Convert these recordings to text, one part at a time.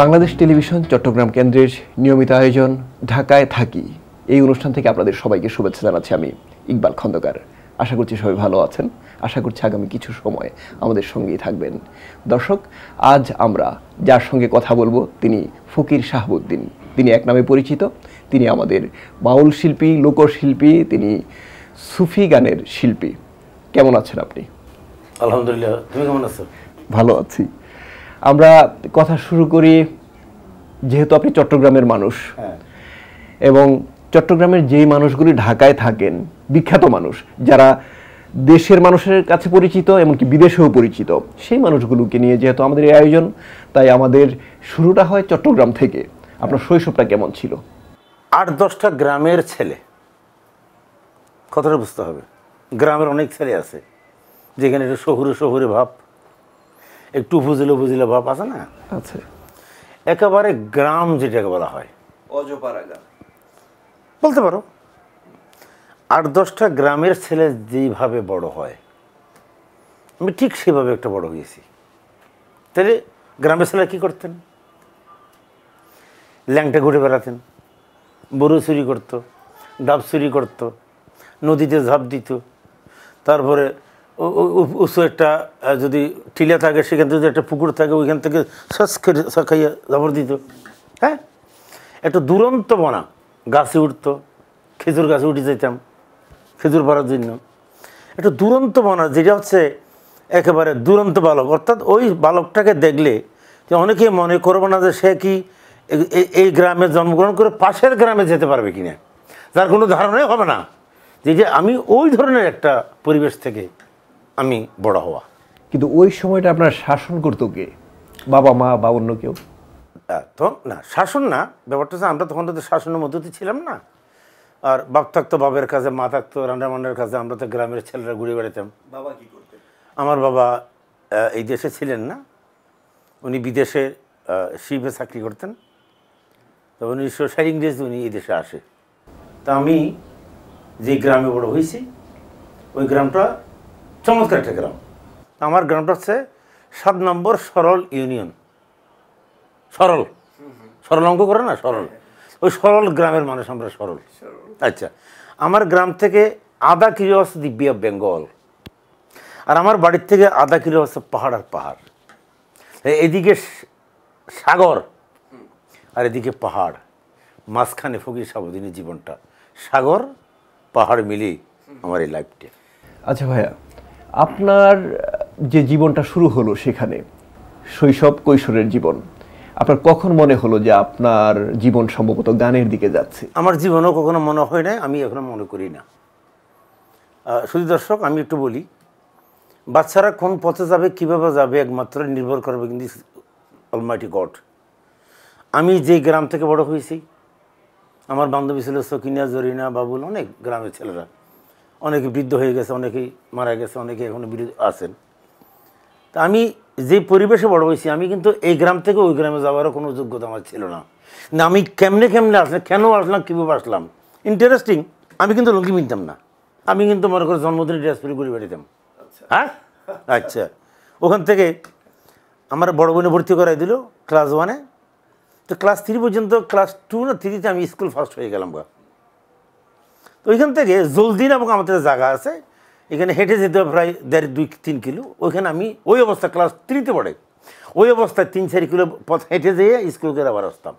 Bangladesh television Chittagong কেন্দ্রের নিয়মিত আয়োজন ঢাকায় থাকি এই অনুষ্ঠান থেকে আপনাদের সবাইকে শুভেচ্ছা জানাচ্ছি আমি ইকবাল খন্দকার। আশা করছি সবাই ভালো আছেন। আশা করছি আগামী কিছু সময় আমাদের সঙ্গেই থাকবেন। দর্শক, আজ আমরা যার সঙ্গে কথা বলবো তিনি ফকির শাহাবুদ্দিন। তিনি এক নামে পরিচিত। তিনি আমাদের বাউল শিল্পী, লোকশিল্পী, তিনি সুফি গানের শিল্পী। কেমন আছেন আপনি? আলহামদুলিল্লাহ, তুমি কেমন আছো? ভালো আছি। আমরা কথা শুরু করি, যেহেতু আপনি চট্টগ্রামের মানুষ এবং চট্টগ্রামের যেই মানুষগুলি ঢাকায় থাকেন, বিখ্যাত মানুষ যারা দেশের মানুষের কাছে পরিচিত এমনকি বিদেশেও পরিচিত, সেই মানুষগুলোকে নিয়ে যেহেতু আমাদের এই আয়োজন, তাই আমাদের শুরুটা হয় চট্টগ্রাম থেকে। আপনার শৈশবটা কেমন ছিল? 8-10টা গ্রামের ছেলে, কথাটা বুঝতে হবে। গ্রামের অনেক ছেলে আছে যেখানে একটু শহুরে শহুরে ভাব, একটু উপজেলা ভাব আছে না? আচ্ছা, একেবারে গ্রাম যেটাকে বলা হয় অজপাড়া গ্রাম বলতে পারো। 8-10টা গ্রামের ছেলে যেইভাবে বড় হয়, আমি ঠিক সেভাবে একটা বড় হয়েছি। তাহলে গ্রামের ছেলে কী করতেন? ল্যাংটা ঘুরে বেড়াতেন, বড়ু চুরি করতো, ডাব চুরি করতো, নদীতে ঝাঁপ দিত, তারপরে উঁচু একটা যদি টিলা থাকে সেখান থেকে যদি একটা পুকুর থাকে ওইখান থেকে খাইয়া জাবর দিত। হ্যাঁ, একটা দুরন্ত বনা গাছে উঠতো, খেজুর গাছে উঠে যেতাম খেজুর পাড়ার জন্য। একটা দুরন্ত বনা, যেটা হচ্ছে একেবারে দুরন্ত বালক, অর্থাৎ ওই বালকটাকে দেখলে যে অনেকে মনে করবো না যে সে কি এই গ্রামে জন্মগ্রহণ করে পাশের গ্রামে যেতে পারবে কিনা, যার কোনো ধারণাই হবে না যে আমি ওই ধরনের একটা পরিবেশ থেকে আমি বড় হওয়া। কিন্তু ওই সময়টা আপনার শাসন করতো কে? বাবা মা বা অন্য কেউ? তো না, শাসন না, ব্যাপারটা হচ্ছে আমরা তখন তো শাসনের মধ্যে ছিলাম না। আর বাপ থাকতো বাবের কাছে, মা থাকতো রান্নাবান্নার কাছে, আমরা তো গ্রামের ছেলেরা ঘুরে বেড়াতাম। বাবা কি করতেন? আমার বাবা এই দেশে ছিলেন না, উনি বিদেশে শিপে চাকরি করতেন। তো 1960 ইংরেজি উনি এই দেশে আসে। তা আমি যে গ্রামে বড় হয়েছি ওই গ্রামটা চমৎকার একটা গ্রাম। আমার গ্রামটা হচ্ছে 7 নম্বর সরল ইউনিয়ন। সরল অঙ্ক করে না, সরল, ওই সরল গ্রামের মানুষ আমরা, সরল। আচ্ছা, আমার গ্রাম থেকে আধা কিলো হচ্ছে দি বে অফ বেঙ্গল, আর আমার বাড়ির থেকে আধা কিলো হচ্ছে পাহাড় আর পাহাড়। এদিকে সাগর আর এদিকে পাহাড়, মাঝখানে ফকির শাহাবুদ্দিনের জীবনটা। সাগর পাহাড় মিলিয়ে আমার এই লাইফটা। আচ্ছা ভাইয়া, আপনার যে জীবনটা শুরু হলো সেখানে, শৈশব কৈশোরের জীবন, আপনার কখন মনে হলো যে আপনার জীবন সম্ভবত গানের দিকে যাচ্ছে? আমার জীবনও কখনো মনে হয় না, আমি এখনো মনে করি না। শুধু দর্শক, আমি একটু বলি, বাচ্চারা কোন পথে যাবে, কীভাবে যাবে, একমাত্র নির্ভর করবে কিন্তু অলমাইটি গড। আমি যে গ্রাম থেকে বড় হয়েছি, আমার বান্ধবী ছিল সকিনা, জরিনা, বাবুল, অনেক গ্রামের ছেলেরা, অনেকে বৃদ্ধ হয়ে গেছে, অনেকেই মারা গেছে, অনেকে এখনও আছেন। তা আমি যে পরিবেশে বড় হয়েছি, আমি কিন্তু এই গ্রাম থেকে ওই গ্রামে যাওয়ারও কোনো যোগ্যতা আমার ছিল না। না, আমি কেমনে আসলাম, কেন আসলাম, কীভাবে আসলাম, ইন্টারেস্টিং। আমি কিন্তু লুঙ্গি কিনতাম না, আমি কিন্তু মনে করি জন্মদিন ড্রেস পরে ঘুরে বেড়াতাম। হ্যাঁ, আচ্ছা, ওখান থেকে আমার বড় বোনে ভর্তি করাই দিল ক্লাস 1-এ। তো ক্লাস 3 পর্যন্ত, ক্লাস 2 না 3-তে আমি স্কুল ফার্স্ট হয়ে গেলাম। তো ওইখান থেকে জলদিন এবং আমাদের জায়গা আছে, এখানে হেঁটে যেতে হবে প্রায় 1.5-2-3 কিলো। ওইখানে আমি ওই অবস্থা ক্লাস 3-তে পড়ে, ওই অবস্থায় 3-4 কিলো পথ হেঁটে যেয়ে স্কুলকে আবার আসতাম।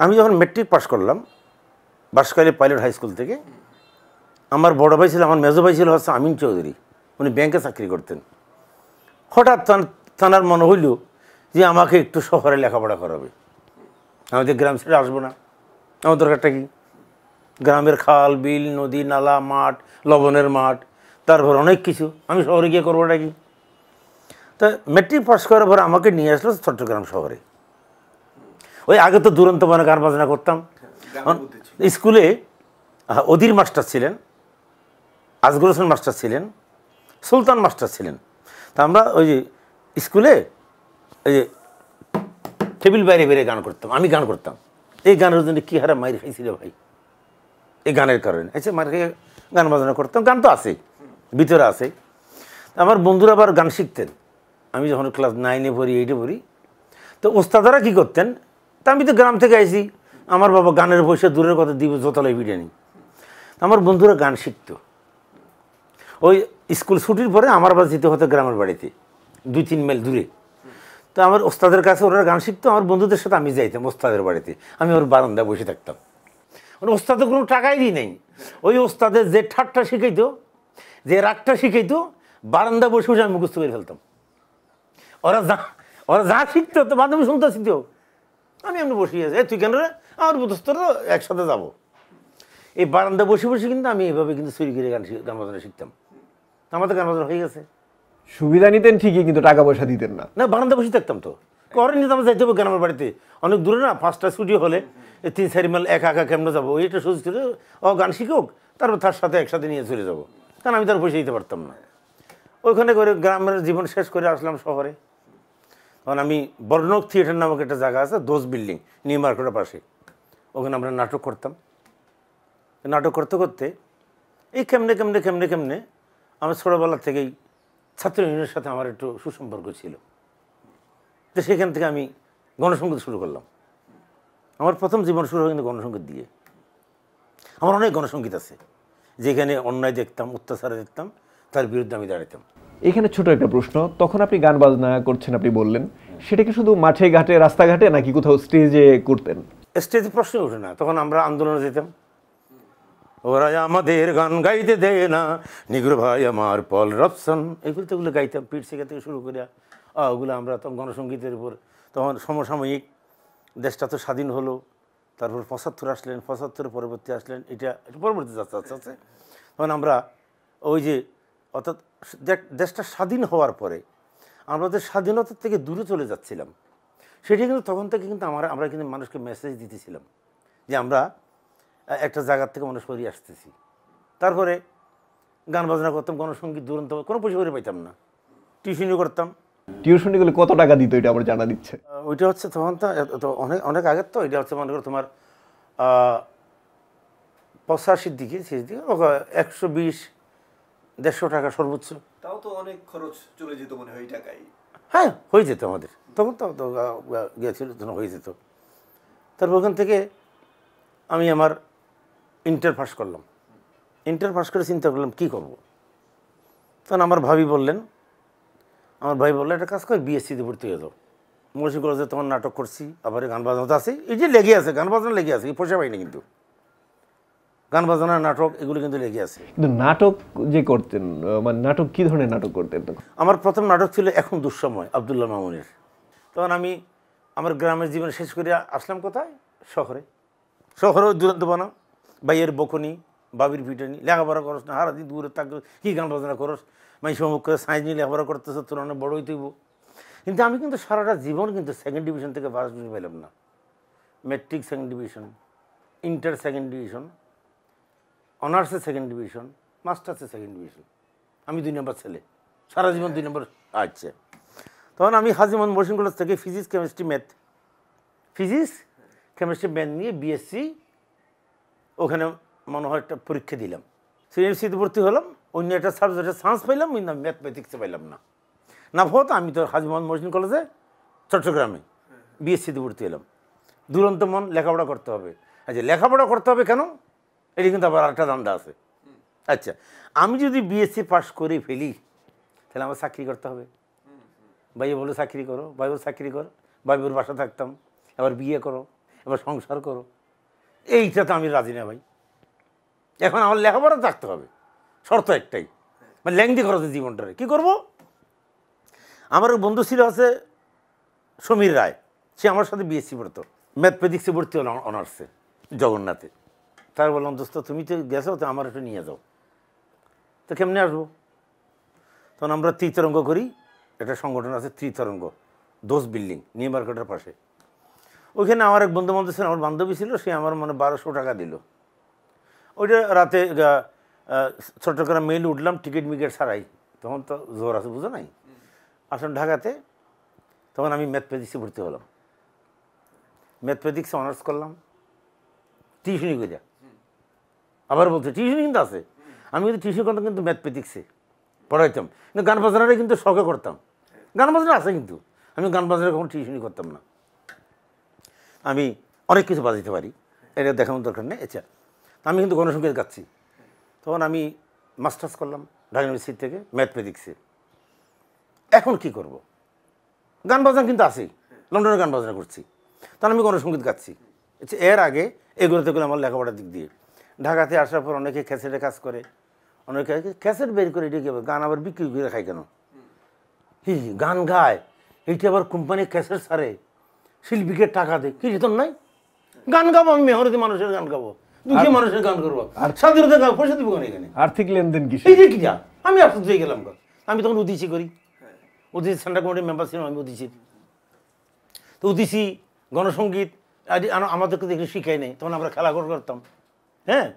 আমি যখন মেট্রিক পাস করলাম বাঁশখালী পাইলট হাই স্কুল থেকে, আমার বড় ভাই ছিল, আমার মেজো ভাই ছিল হচ্ছে আমিন চৌধুরী, উনি ব্যাংকে চাকরি করতেন। হঠাৎ তাঁর মনে হইল যে আমাকে একটু শহরে লেখাপড়া করাবে, আমি তো গ্রাম ছেড়ে আসবো না, আমার দরকারটা কি? গ্রামের খাল, বিল, নদী, নালা, মাঠ, লবণের মাঠ, তারপর অনেক কিছু, আমি শহরে গিয়ে করবোটা কি? তা মেট্রিক পাস করার পর আমাকে নিয়ে আসলো চট্টগ্রাম শহরে। ওই আগে তো দুরন্ত বনে গান বাজনা করতাম। স্কুলে অধীর মাস্টার ছিলেন, আজগর হোসেন মাস্টার ছিলেন, সুলতান মাস্টার ছিলেন। তা আমরা ওই যে স্কুলে ওই যে টেবিল বাইরে বেরিয়ে গান করতাম, আমি গান করতাম। এই গানের জন্য কী হারে মাইর খাইছিল ভাই, এই গানের কারণে। আচ্ছা, মার খেয়ে গান বাজনা করতাম, গান তো আছে ভিতরে আছে। আমার বন্ধুরা আবার গান শিখতেন। আমি যখন ক্লাস 9-এ পড়ি, 8-এ পড়ি, তো ওস্তাদারা কী করতেন, তা আমি তো গ্রাম থেকে আইছি, আমার বাবা গানের বসে দূরের কথা দিব জোতলায় বিরিয়ানি। আমার বন্ধুরা গান শিখতো, ওই স্কুল ছুটির পরে আমার আবার যেতে হতো গ্রামের বাড়িতে 2-3 মাইল দূরে। তো আমার ওস্তাদের কাছে ওরা গান শিখতো, আমার বন্ধুদের সাথে আমি যাইতাম ওস্তাদের বাড়িতে, আমি ওর বারান্দায় বসে থাকতাম। মানে ওস্তাদের কোনো টাকাই দিই নাই, ওই ওস্তাদের যে ঠাট্টা শিখাইতো, যে রাগটা শিখাইতো, বারান্দা বসে বসে আমি মুখস্থ করে ফেলতাম। ওরা যা শিখতো তো মাধ্যমে শুনতে শিখতো, আমি এমনি বসে আছি, তুই কেন রে, আমার বুধস্তর একসাথে যাবো। এই বারান্দা বসে বসে কিন্তু আমি এইভাবে কিন্তু চুরি করে গান বাজনা শিখতাম। আমাদের গান বাজনা হয়ে গেছে। সুবিধা নিতেন ঠিকই, কিন্তু টাকা পয়সা দিতেন না। না, বারান্দা বসে থাকতাম তো, করে নিতে আমার যাইতে হবে গ্রামের বাড়িতে, অনেক দূরে না, 5টা ছুটি হলে 3-4 মাইল একা কেমনে যাবো, ওইটা সোজ ছিল। ও গান শিখুক, তারপর তার সাথে একসাথে নিয়ে চলে যাবো, কারণ আমি তার পয়সা দিতে পারতাম না। ওইখানে করে গ্রামের জীবন শেষ করে আসলাম শহরে। তখন আমি বর্ণক থিয়েটার নামক একটা জায়গা আছে, দোষ বিল্ডিং, নিউ মার্কেটের পাশে, ওখানে আমরা নাটক করতাম। নাটক করতে করতে এই কেমনে আমার ছোটোবেলা থেকেই ছাত্র ইউনিয়নের সাথে আমার একটু সুসম্পর্ক ছিল। তো সেখান থেকে আমি গণসংগীত শুরু করলাম। আমার প্রথম জীবন শুরু হয় কিন্তু গণসংগীত দিয়ে। আমার অনেক গণসংগীত আছে, যেখানে অন্যায় দেখতাম, অত্যাচার দেখতাম, তার বিরুদ্ধে আমি দাঁড়াতাম। এখানে ছোট একটা প্রশ্ন, তখন আপনি গান বাজনা করছেন আপনি বললেন, সেটা কি শুধু মাঠে ঘাটে রাস্তাঘাটে নাকি কোথাও স্টেজে করতেন? স্টেজে প্রশ্ন ওঠে না, তখন আমরা আন্দোলনে যেতাম। ওরা আমাদের গান গাইতে দেয় না, নিগ্রো ভাই আমার পল রবসন, এগুলো গাইতাম, পিঠ শেখা থেকে শুরু করে ওগুলো আমরা তখন গণসংগীতের উপর। তখন সমসাময়িক দেশটা তো স্বাধীন হলো, তারপর 75 আসলেন, 75 পরবর্তী আসলেন, এটা পরবর্তী আস্তে আস্তে। তখন আমরা ওই যে অর্থাৎ দেশটা স্বাধীন হওয়ার পরে আমাদের স্বাধীনতার থেকে দূরে চলে যাচ্ছিলাম, সেটি কিন্তু তখন থেকে কিন্তু আমরা কিন্তু মানুষকে মেসেজ দিতেছিলাম যে আমরা একটা জায়গার থেকে মানুষ সরিয়ে আসতেছি। তারপরে গান বাজনা করতাম, গণসংগীত দুরন্ত, কোনো পয়সা করে পাইতাম না, টিউশনই করতাম। টিউশনিগুলো কত টাকা দিত এটা আমার জানা দিচ্ছে। ওইটা হচ্ছে তখন তো অনেক আগের, তো এটা হচ্ছে মনে করো তোমার 85-র দিকে, শেষ দিকে 120-150 টাকা সর্বোচ্চ। তাও তো অনেক খরচ চলে যেত মনে হয় টাকায়। হ্যাঁ, হয়ে যেত আমাদের তখন, তো গিয়েছিল তখন হয়ে যেত। তারপর ওখান থেকে আমি আমার ইন্টার পাস করলাম। ইন্টার পাস করে চিন্তা করলাম কী করব। তখন আমার ভাই বললেন একটা কাজ করে বিএসসিতে ভর্তি হয়ে যাও। মনে করো যে তোমার নাটক করছি, আবার গান বাজনা আছে, এই যে লেগে আছে, গান বাজনা লেগে আছে, পয়সা পাইনি কিন্তু, গান বাজনা নাটক এগুলো কিন্তু লেগে আছে। কিন্তু নাটক যে করতেন, মানে নাটক কি ধরনের নাটক করতেন? আমার প্রথম নাটক ছিল এখন দুঃসময়, আব্দুল্লাহ মামুনের। তখন আমি আমার গ্রামের জীবন শেষ করে আসলাম কোথায়, শহরেও দুরন্ত বানাও, ভাইয়ের বকুনি, বাবির পিটানি, লেখাপড়া করস না, হারাদিন দূরে থাক, কী গান বাজনা করস, মাইসে অমুক করে সায়েন্স নিয়ে লেখাপড়া করতেছ, তোর অনেক বড় হইতেইব। কিন্তু আমি কিন্তু সারাটা জীবন কিন্তু 2nd ডিভিশন থেকে 1st ডিভিশন পেলাম না। Matric 2nd division, inter 2nd division, অনার্সে 2nd ডিভিশন, মাস্টার্সে 2nd ডিভিশন। আমি 2 নম্বর ছেলে, সারা জীবন 2 নম্বর। আচ্ছা, তখন আমি হাজী মোহাম্মদ মহসিন কলেজ থেকে ফিজিক্স কেমিস্ট্রি ম্যাথ নিয়ে বিএসসি ওখানে মনে হয় একটা পরীক্ষা দিলাম, সিএমসিতে ভর্তি হলাম। অন্য একটা সাবজেক্টে চান্স পাইলাম, কিন্তু আমি ম্যাথমেটিক্সে পাইলাম না হতো। আমি তো হাজী মোহাম্মদ মহসিন কলেজে চট্টগ্রামে বিএসসিতে ভর্তি হলাম। দুরন্ত মন, লেখাপড়া করতে হবে। আচ্ছা, লেখাপড়া করতে হবে কেন, এটি কিন্তু আবার আরেকটা ধান্দা আছে। আচ্ছা, আমি যদি বিএসসি পাস করে ফেলি তাহলে আমার চাকরি করতে হবে। ভাইয়া বলে চাকরি করো, ভাই বলে চাকরি করো, ভাই বোর বাসা থাকতাম, এবার বিয়ে করো, এবার সংসার করো, এইটা তো আমি রাজি না ভাই। এখন আমার লেখাপড়া থাকতে হবে, শর্ত একটাই, মানে ল্যাংদি খরচের জীবনটারে কী করবো। আমার বন্ধু ছিল আছে সমীর রায়, সে আমার সাথে বিএসসি পড়তো, ম্যাথমেটিক্সে ভর্তি হলো অনার্সে জগন্নাথে। তার বললাম, দোস্ত তুমি তো গেছো, তো আমার একটু নিয়ে যাও। তো কেমনে আসবো? তখন আমরা ত্রিতরঙ্গ করি, একটা সংগঠন আছে ত্রিতরঙ্গ, দোষ বিল্ডিং, নিউ মার্কেটের পাশে। ওইখানে আমার এক বন্ধু ছিল, আমার বান্ধবী ছিল, সে আমার 1200 টাকা দিল। ওইটা রাতে চট্টগ্রাম মেইল উঠলাম, টিকিট মিকেট ছাড়াই, তখন তো জোর আছে, বুঝো নাই। আসলাম ঢাকাতে, তখন আমি ম্যাথমেটিক্সে ভর্তি হলাম, ম্যাথমেটিক্সে অনার্স করলাম, টিউশনি করে। আবার বলছে টিউশনি কিন্তু আছে, আমি কিন্তু টিউশন করতাম, কিন্তু ম্যাথমেটিক্সে পড়াইতাম, কিন্তু গান বাজনাটা কিন্তু শখে করতাম। গান বাজনা আছে, কিন্তু আমি গান বাজনা কখনো টিউশনি করতাম না। আমি অনেক কিছু বাজাইতে পারি, এটা দেখানোর দরকার নেই। আচ্ছা, আমি কিন্তু গণসংগীত গাচ্ছি। তখন আমি মাস্টার্স করলাম ঢাকা ইউনিভার্সিটি থেকে ম্যাথমেটিক্সে। এখন কি করব? গান বাজনা কিন্তু আছেই, লন্ডনে গান বাজনা করছি, তখন আমি গণসংগীত গাচ্ছি। আচ্ছা, এর আগে এগুলোতে গেলে আমার লেখাপড়ার দিক দিয়ে ঢাকাতে আসার পর অনেকে ক্যাসেটে কাজ করে, অনেকে ক্যাসেট বের করে এটি গান আবার বিক্রি করে খায় কেন? গান গায়, এইটি আবার কোম্পানি ক্যাসেট ছাড়ে, শিল্পীকে টাকা দেয়, কি রেতন নাই? গান গাবো, আমি মেহনতি মানুষের গান গাবো, দুঃখী মানুষের গান করবো, আর স্বাধীনতা গান পয়সা দিব কেন এখানে? আর্থিক লেনদেন কি? এই যে কি যা, আমি আশ্চর্য হয়ে গেলাম। আমি তখন উদিসি করি, উদিসি সেন্ট্রাল কমিটির মেম্বার ছিলাম আমি উদিসির। তো উদিসি গণসংগীত আমাদেরকে দেখে শিখাই নেই, তখন আমরা খেলা করতাম। হ্যাঁ,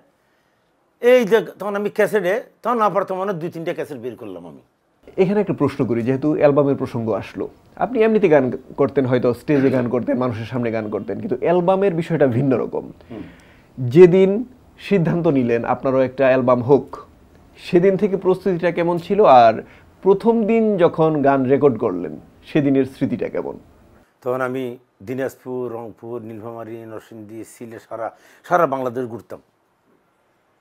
এই যে তখন আমি ক্যাসেটে, তখন না পারতাম মানে 2-3টা ক্যাসেট বের করলাম আমি। এখানে একটা প্রশ্ন করি, যেহেতু অ্যালবামের প্রসঙ্গ আসলো, আপনি এমনিতে গান করতেন, হয়তো স্টেজে গান করতেন, মানুষের সামনে গান করতেন, কিন্তু অ্যালবামের বিষয়টা ভিন্ন রকম। যেদিন সিদ্ধান্ত নিলেন আপনারও একটা অ্যালবাম হোক, সেদিন থেকে প্রস্তুতিটা কেমন ছিল? আর প্রথম দিন যখন গান রেকর্ড করলেন সেদিনের স্মৃতিটা কেমন? তখন আমি দিনাজপুর, রংপুর, নীলফামারী, নরসিংদী, সিলেট, সারা বাংলাদেশ ঘুরতাম।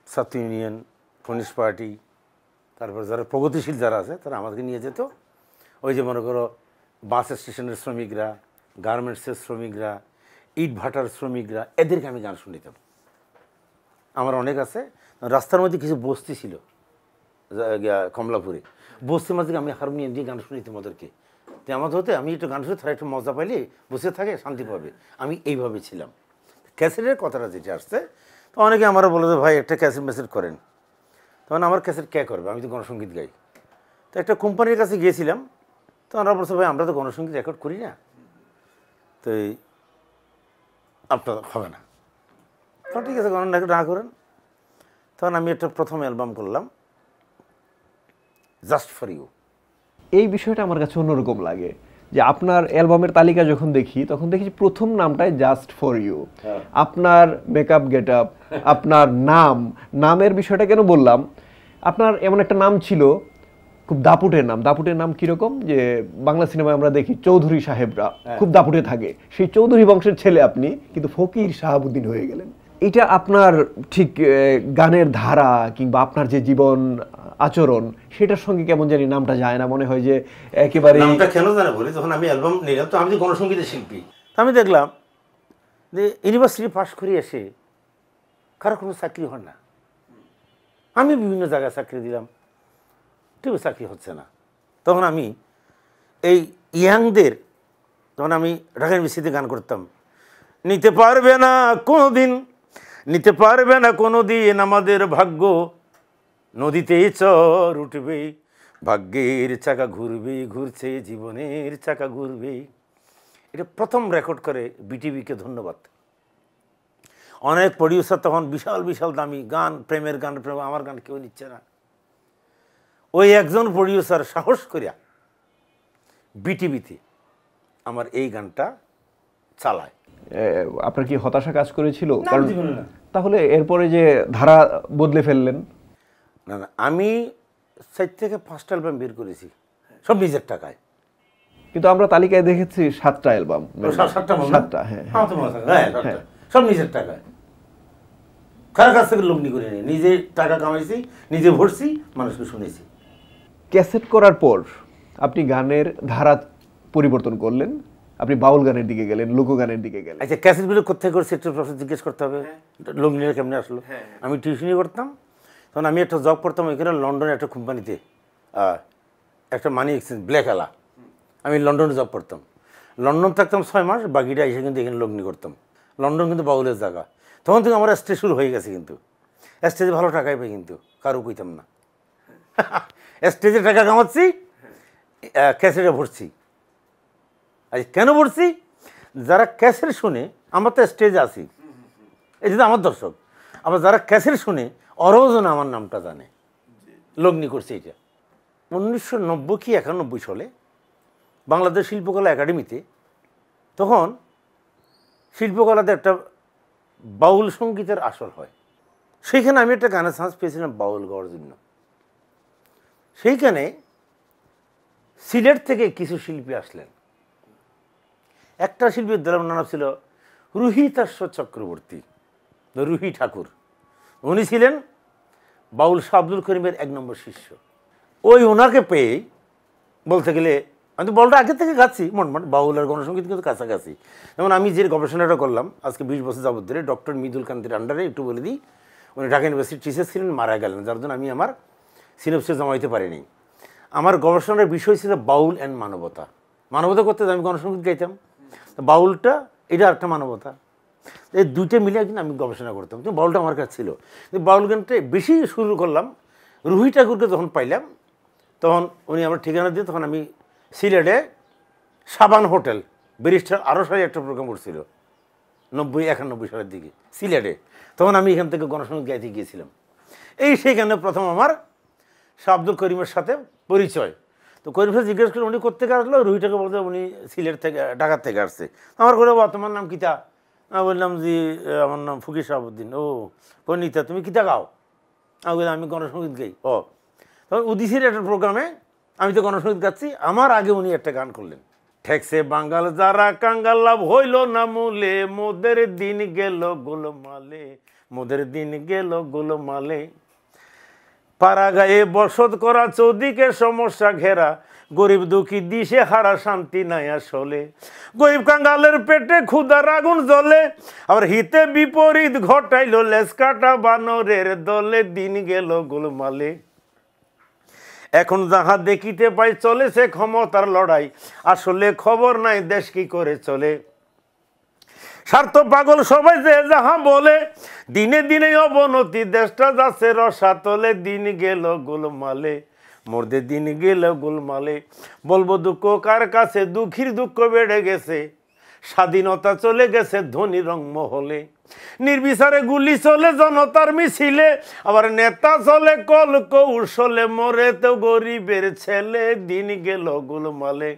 ছাত্র ইউনিয়ন, কমিউনিস্ট পার্টি, তারপর যারা প্রগতিশীল যারা আছে তারা আমাদেরকে নিয়ে যেত। ওই যে মনে করো বাস স্টেশনের শ্রমিকরা, গার্মেন্টসের শ্রমিকরা, ইট ভাটার শ্রমিকরা, এদেরকে আমি গান শুনিতাম। আমার অনেক আছে। রাস্তার মধ্যে কিছু বস্তি ছিল কমলাপুরে, বস্তির মাঝে আমি হারমোনিয়াম দিয়ে গান শুনিতাম ওদেরকে। তো আমার হতে আমি একটু গান শুনে তারা একটু মজা পাইলে বসে থাকে, শান্তি পাবে। আমি এইভাবে ছিলাম। ক্যাসেটের কথাটা যেটা আসছে, তো অনেকে আমারও বলে যে ভাই একটা ক্যাসেট মেসেট করেন। তখন আমার ক্যাসেট কে করবে, আমি তো গণসংগীত গাই। তো একটা কোম্পানির কাছে গিয়েছিলাম, তো ওরা বলছে ভাই আমরা তো গণসংগীত রেকর্ড করি না, তো আপনার হবে না। তখন ঠিক আছে, গণ রেকর্ড না করেন। তখন আমি একটা প্রথম অ্যালবাম করলাম, জাস্ট ফর ইউ। এই বিষয়টা আমার কাছে অন্যরকম লাগে, যে আপনার অ্যালবামের তালিকা যখন দেখি তখন দেখি প্রথম নামটাই জাস্ট ফর ইউ। আপনার মেকআপ, গেট আপ, আপনার নামের বিষয়টা কেন বললাম, আপনার এমন একটা নাম ছিল, খুব দাপুটের নাম। দাপুটের নাম কিরকম, যে বাংলা সিনেমায় আমরা দেখি চৌধুরী সাহেবরা খুব দাপুটে থাকে, সেই চৌধুরী বংশের ছেলে আপনি, কিন্তু ফকির শাহাবুদ্দিন হয়ে গেলেন। এটা আপনার ঠিক গানের ধারা কিংবা আপনার যে জীবন আচরণ, সেটার সঙ্গে কেমন জানি নামটা যায় না, মনে হয় যে একেবারে। নামটা কেন জানা বলি, যখন আমি অ্যালবাম নিলাম তো আমি তো গণসংগীতের শিল্পী, আমি দেখলাম যে ইউনিভার্সিটি পাশ করে এসে কারো কোনো চাকরি হয় না। আমি বিভিন্ন জায়গায় চাকরি দিলাম, ঠিক চাকরি হচ্ছে না। তখন আমি এই ইয়াংদের, তখন আমি ঢাকা ইউনিভার্সিটিতে গান করতাম, নিতে পারবে না কোনো দিন, নিতে পারবে না কোনো দিন আমাদের ভাগ্য, নদীতে চর উঠবে, ভাগ্যের চাকা ঘুরবে, ঘুরছে জীবনের চাকা ঘুরবে। এটা প্রথম রেকর্ড করে বিটিভিকে ধন্যবাদ। অনেক প্রডিউসার তখন বিশাল বিশাল দামি গান, প্রেমের গান, আমার গান কেউ নিচ্ছে না। ওই একজন প্রডিউসার সাহস করিয়া বিটিভিতে আমার এই গানটা চালায়। আপনার কি হতাশা কাজ করেছিল? কারণ তাহলে এরপরে যে ধারা বদলে ফেললেন। না না, আমি 4 থেকে 5টা অ্যালবাম বের করেছি, সব নিজের টাকায়। কিন্তু আমরা তালিকায় দেখেছি 7টা অ্যালবাম। 7টা, হ্যাঁ, সব নিজের টাকায়, কারো কাছ থেকে লগ্নি করে নিই, নিজে টাকা কামাইছি, নিজে ভরছি, মানুষকে শুনেছি। ক্যাসেট করার পর আপনি গানের ধারা পরিবর্তন করলেন, আপনি বাউল গানের দিকে গেলেন, লোকগানের দিকে গেলেন। আচ্ছা, ক্যাসেটগুলো কোথায় করছি একটু প্রশ্ন জিজ্ঞেস করতে হবে। লগ্নিটা কেমনে আসলো? আমি টিউশনি করতাম, তখন আমি একটা জব করতাম ওইখানে লন্ডনে একটা কোম্পানিতে, একটা মানি এক্সচেঞ্জ ব্ল্যাক আলা। আমি লন্ডনে জব করতাম, লন্ডন থাকতাম 6 মাস, বাকিটা এসে কিন্তু এখানে লগ্নি করতাম। লন্ডন কিন্তু বাউলের জায়গা। তখন থেকে আমার স্টেজ শুরু হয়ে গেছে, কিন্তু স্টেজে ভালো টাকাই পাই, কিন্তু কারো কইতাম না। স্টেজে টাকা কামাচ্ছি, ক্যাসেটে ভরছি। আচ্ছা, কেন ভরছি? যারা ক্যাসেট শুনে, আমরা তো স্টেজে আছি, এই যে আমার দর্শক, আবার যারা ক্যাসেট শুনে ওরাও যেন আমার নামটা জানে, লগ্নি করছে। এটা 1990 কি 91 সালে বাংলাদেশ শিল্পকলা একাডেমিতে, তখন শিল্পকলাতে একটা বাউল সঙ্গীতের আসর হয়। সেইখানে আমি একটা গানের চান্স পেয়েছিলাম বাউল গাওয়ার জন্য। সেইখানে সিলেট থেকে কিছু শিল্পী আসলেন। একটা শিল্পীর নাম ছিল রুহিতাস্য চক্রবর্তী, রুহি ঠাকুর, উনি ছিলেন বাউল শাহ আব্দুল করিমের 1 নম্বর শিষ্য। ওই ওনাকে পেয়ে বলতে গেলে আমি তো বাউলটা আগে থেকে গাচ্ছি, মোটমাট বাউল আর গণসঙ্গীত কিন্তু কাছাকাছি। যেমন আমি যে গবেষণাটা করলাম আজকে 20 বছর যাবত ধরে, ডক্টর মৃদুল কান্তির আন্ডারে, একটু বলে দিই, উনি ঢাকা ইউনিভার্সিটির টিচার ছিলেন, মারা গেলেন, যার জন্য আমি আমার সিনোপসিস জমাইতে পারিনি। আমার গবেষণার বিষয় ছিল বাউল অ্যান্ড মানবতা। মানবতা করতে আমি গণসঙ্গীত গাইতাম, বাউলটা এটা একটা মানবতা, এই দুইটা মিলে কিন্তু আমি গবেষণা করতাম। তো বাউলটা আমার কাছে ছিল, বাউল গানটা বেশি শুরু করলাম রুহি ঠাকুরকে যখন পাইলাম, তখন উনি আমার ঠিকানা দিয়ে, তখন আমি সিলেটে সাবান হোটেল ব্যারিস্টার আরও সারি একটা প্রোগ্রাম করছিল 91 সালের দিকে সিলেটে, তখন আমি এখান থেকে গণসঙ্গীত গাইতে গিয়েছিলাম। সেখানে প্রথম আমার শাহ আব্দুল করিমের সাথে পরিচয়। তো করিম সাহেব জিজ্ঞেস করে উনি কোথেকে আসলো, রুহিটাকে বলতে উনি সিলেট থেকে, ঢাকার থেকে আসছে। আমার করে তোমার নাম কিতা? আমি বললাম জি আমার নাম ফকির শাহাবুদ্দিন। ও কনিতা, তুমি কিতা গাও? আমি বললাম আমি গণসঙ্গীত গাই। ও তখন উদিসির একটা প্রোগ্রামে আমি তো গণসঙ্গীত গাচ্ছি, আমার আগে উনি একটা গান করলেন, ঠেকছে বাঙ্গাল যারা কাঙ্গাল লাভ হইল না মূলে, মোদের দিন গেল গোলমালে, মোদের দিন গেল গোলমালে, পাড়া গায়ে বসত করা চৌদিকে সমস্যা ঘেরা, গরিব দুঃখী দিশে হারা শান্তি নাই আসলে, গরিব কাঙ্গালের পেটে ক্ষুধার আগুন জ্বলে, আবার হিতে বিপরীত ঘটাইল লেজ কাটা বানরের দলে, দিন গেল গোলমালে, এখন যাহা দেখিতে পাই চলেছে ক্ষমতার লড়াই, আসলে খবর নাই দেশ কি করে চলে, স্বার্থ পাগল সবাই যে যাহা বলে, দিনে দিনে অবনতি দেশটা যাচ্ছে রসাতলে, দিন গেল গোলমালে, মোদের দিন গেল গোলমালে, বলবো দুঃখ কার কাছে, দুঃখীর দুঃখ বেড়ে গেছে, স্বাধীনতা চলে গেছে ধনী রং মহলে, নির্বিচারে গুলি চলে জনতার মিছিলে, আবার নেতা চলে কল কৌশলে, মরে তো গরিবের ছেলে, দিন গেল গোলমালে,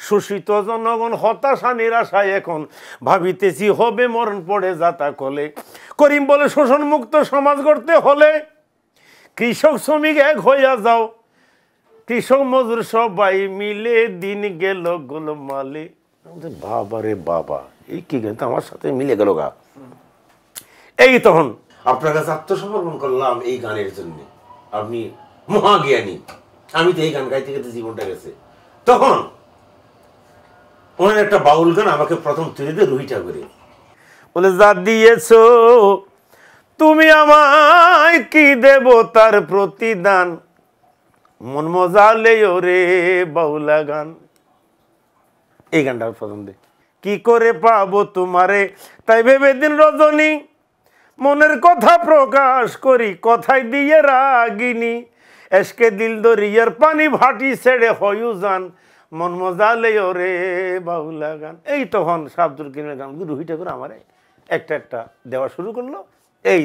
শোষিত জনগণ হতাশা নিরাশায় এখন ভাবিতেছি হবে মরণ পড়ে যাতা কলে, করিম বলে শোষণ মুক্ত সমাজ গড়তে হলে কৃষক শ্রমিক এক হইয়া যাও, কৃষক মজুর সবাই মিলে, দিন গেল গোলমালে। বাবা রে বাবা, এই কি গান আমার সাথে মিলে গেল গা। তখন আপনার কাছে আত্মসমর্পণ করলাম এই গানের জন্য, আপনি মহাজ্ঞানী, আমি তো এই গান গাইতে গাইতে জীবনটা গেছে। তখন ওনার একটা বাউল গান আমাকে প্রথম তুলে দিয়ে রুহি ঠাকুরে বলে, যা দিয়েছ তুমি আমায় কি দেব তার প্রতিদান, মন মজালে ওরে বাউলা গান। এই গানটা প্রথম দে, কি করে পাবো তোমারে তাই ভেবে দিন রজনী, মনের কথা প্রকাশ করি কথাই দিয়ে রাগিনী, এসকে দিল দরিয়ার পানি ভাটি ছেড়ে হয়ু যান, মন মজালে ওরে বাউলা গান। তখন শাহ আব্দুল করিমের গান রুহি ঠাকুর আমার একটা একটা দেওয়া শুরু করলো,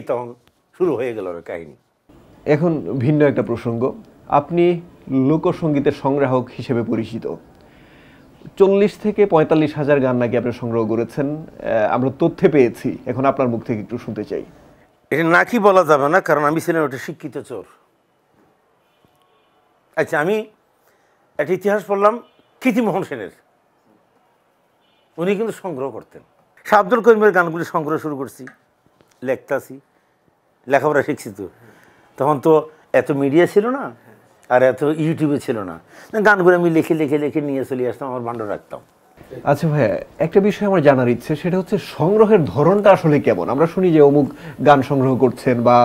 তখন শুরু হয়ে গেল কাহিনী। এখন ভিন্ন একটা প্রসঙ্গ, আপনি লোকসঙ্গীতের সংগ্রাহক হিসেবে পরিচিত, 40 থেকে 45 হাজার গান নাকি আপনি সংগ্রহ করেছেন, আমরা তথ্যে পেয়েছি। এখন আপনার মুখ থেকে একটু শুনতে চাই। এটা নাকি বলা যাবে না, কারণ আমি ছিলাম ওটা শিক্ষিত চোর। আচ্ছা, আমি একটা ইতিহাস পড়লাম কীর্তিমোহন সেনের, উনি কিন্তু সংগ্রহ করতেন। শাহ আব্দুল করিমের গানগুলি সংগ্রহ শুরু করছি, লেখতাছি, লেখাপড়া শিখছি। তো তখন তো এত মিডিয়া ছিল না, আর এত ইউটিউবে ছিল না, গানগুলো আমি লিখে লিখে লিখে নিয়ে চলে আসতাম, আমার ভান্ডার রাখতাম। আচ্ছা ভাইয়া, একটা বিষয় আমার জানার ইচ্ছে, সেটা হচ্ছে সংগ্রহের ধরনটা আসলে কেমন? আমরা শুনি যে অমুক গান সংগ্রহ করছেন বা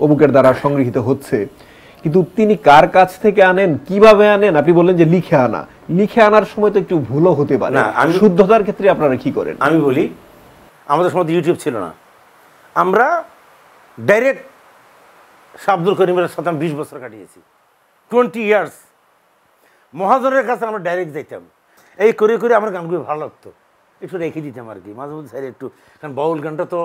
অমুকের দ্বারা সংগৃহীত হচ্ছে, কিন্তু তিনি কার কাছ থেকে আনেন, কিভাবে আনেন? আপনি বললেন যে লিখে আনা, লিখে আনার সময় তো একটু ভুলও হতে পারে, শুদ্ধতার ক্ষেত্রে আপনারা কি করেন? আমি বলি, আমাদের সময় ইউটিউব ছিল না, আমরা ডাইরেক্ট শাহ আব্দুল করিমের সাথে 20 বছর কাটিয়েছি, 20 ইয়ার্স। মহাজনের কাছে আমরা ডাইরেক্ট যাইতাম, করে করে আমার গানগুলো ভালো লাগতো, একটু রেখে দিতাম আর কি, মাঝে মধ্যে সাইডে একটু। কারণ বাউল গানটা তো